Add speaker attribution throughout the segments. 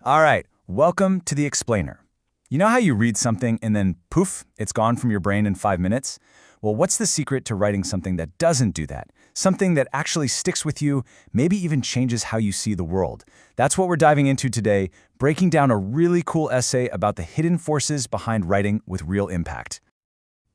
Speaker 1: All right, welcome to the explainer. You know how you read something and then poof, it's gone from your brain in 5 minutes? Well, what's the secret to writing something that doesn't do that? Something that actually sticks with you, maybe even changes how you see the world. That's what we're diving into today, breaking down a really cool essay about the hidden forces behind writing with real impact.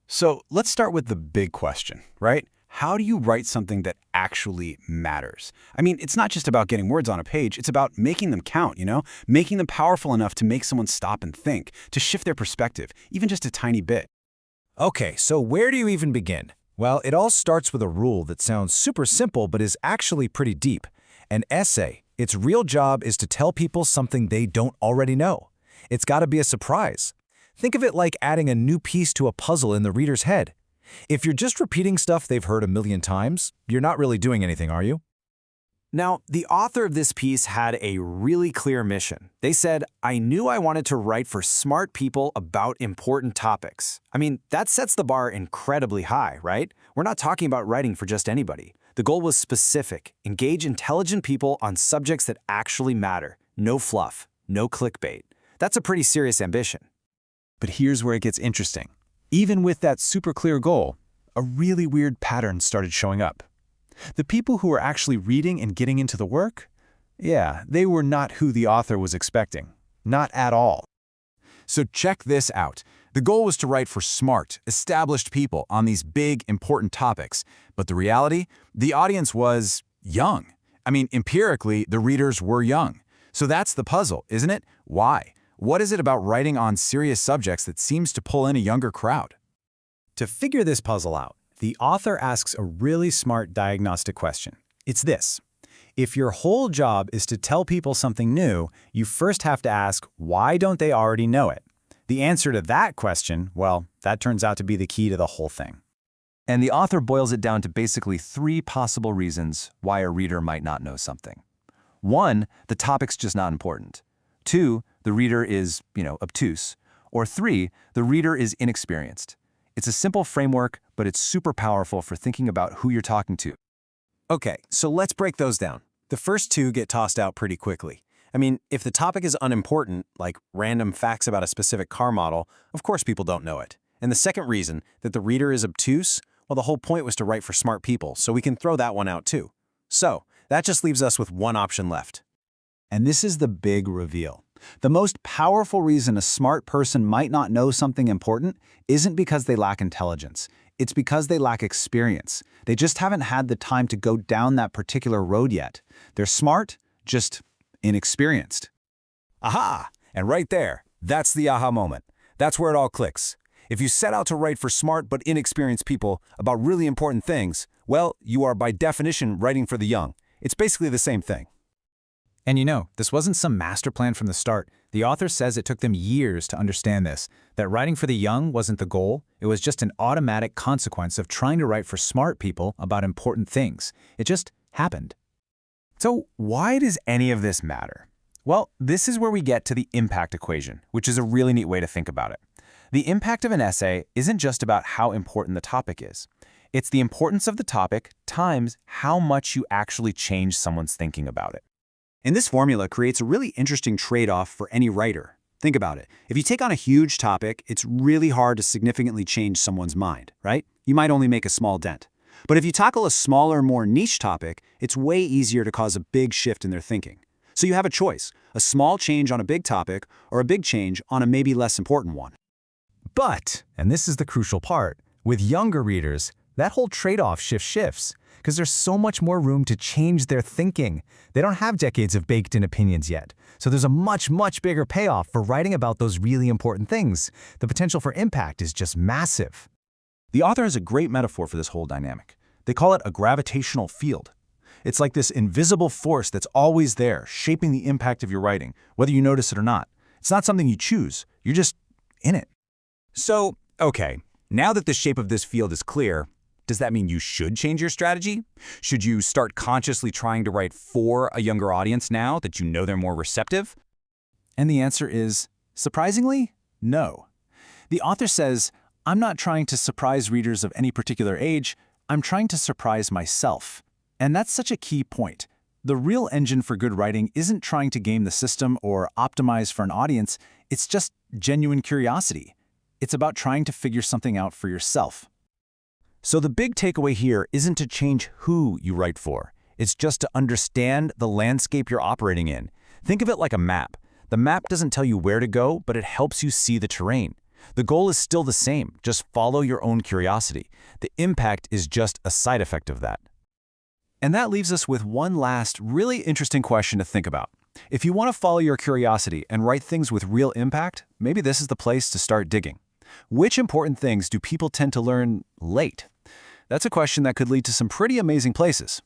Speaker 2: So let's start with the big question, right? How do you write something that actually matters? I mean, it's not just about getting words on a page, it's about making them count, Making them powerful enough to make someone stop and think, to shift their perspective, even just a tiny bit.
Speaker 3: Okay, so where do you even begin? Well, it all starts with a rule that sounds super simple but is actually pretty deep. An essay, its real job is to tell people something they don't already know. It's got to be a surprise. Think of it like adding a new piece to a puzzle in the reader's head. If you're just repeating stuff they've heard a million times, you're not really doing anything, are you?
Speaker 4: Now, the author of this piece had a really clear mission. They said, I knew I wanted to write for smart people about important topics. I mean, that sets the bar incredibly high, right? We're not talking about writing for just anybody. The goal was specific. Engage intelligent people on subjects that actually matter. No fluff, no clickbait. That's a pretty serious ambition.
Speaker 2: But here's where it gets interesting. Even with that super clear goal, a really weird pattern started showing up. The people who were actually reading and getting into the work, they were not who the author was expecting. Not at all. So check this out. The goal was to write for smart, established people on these big, important topics. But the reality? The audience was young. I mean, empirically, the readers were young. So that's the puzzle, isn't it? Why? What is it about writing on serious subjects that seems to pull in a younger crowd?
Speaker 3: To figure this puzzle out, the author asks a really smart diagnostic question. It's this. If your whole job is to tell people something new, you first have to ask, why don't they already know it? The answer to that question, well, that turns out to be the key to the whole thing.
Speaker 1: And the author boils it down to basically 3 possible reasons why a reader might not know something. 1, the topic's just not important. 2, the reader is, obtuse. Or 3, the reader is inexperienced. It's a simple framework, but it's super powerful for thinking about who you're talking to.
Speaker 4: Okay, so let's break those down. The first 2 get tossed out pretty quickly. I mean, if the topic is unimportant, like random facts about a specific car model, of course people don't know it. And the second reason, that the reader is obtuse, well, the whole point was to write for smart people, so we can throw that one out too. So, that just leaves us with one option left.
Speaker 2: And this is the big reveal. The most powerful reason a smart person might not know something important isn't because they lack intelligence. It's because they lack experience. They just haven't had the time to go down that particular road yet. They're smart, just inexperienced.
Speaker 3: Aha! And right there, that's the aha moment. That's where it all clicks. If you set out to write for smart but inexperienced people about really important things, well, you are by definition writing for the young. It's basically the same thing. And this wasn't some master plan from the start. The author says it took them years to understand this, that writing for the young wasn't the goal. It was just an automatic consequence of trying to write for smart people about important things. It just happened.
Speaker 1: So why does any of this matter? Well, this is where we get to the impact equation, which is a really neat way to think about it. The impact of an essay isn't just about how important the topic is. It's the importance of the topic times how much you actually change someone's thinking about it.
Speaker 4: And this formula creates a really interesting trade-off for any writer. Think about it. If you take on a huge topic, it's really hard to significantly change someone's mind, right? You might only make a small dent. But if you tackle a smaller, more niche topic, it's way easier to cause a big shift in their thinking. So you have a choice, a small change on a big topic or a big change on a maybe less important one.
Speaker 3: But, and this is the crucial part, with younger readers, that whole trade-off shifts. Because there's so much more room to change their thinking. They don't have decades of baked-in opinions yet. So there's a much bigger payoff for writing about those really important things. The potential for impact is just massive.
Speaker 2: The author has a great metaphor for this whole dynamic. They call it a gravitational field. It's like this invisible force that's always there, shaping the impact of your writing, whether you notice it or not. It's not something you choose. You're just in it.
Speaker 3: So, okay, now that the shape of this field is clear, does that mean you should change your strategy? Should you start consciously trying to write for a younger audience now that you know they're more receptive?
Speaker 2: And the answer is, surprisingly, no. The author says, I'm not trying to surprise readers of any particular age, I'm trying to surprise myself. And that's such a key point. The real engine for good writing isn't trying to game the system or optimize for an audience, it's just genuine curiosity. It's about trying to figure something out for yourself.
Speaker 3: So the big takeaway here isn't to change who you write for. It's just to understand the landscape you're operating in. Think of it like a map. The map doesn't tell you where to go, but it helps you see the terrain. The goal is still the same, just follow your own curiosity. The impact is just a side effect of that.
Speaker 2: And that leaves us with one last, really interesting question to think about. If you want to follow your curiosity and write things with real impact, maybe this is the place to start digging. Which important things do people tend to learn late? That's a question that could lead to some pretty amazing places.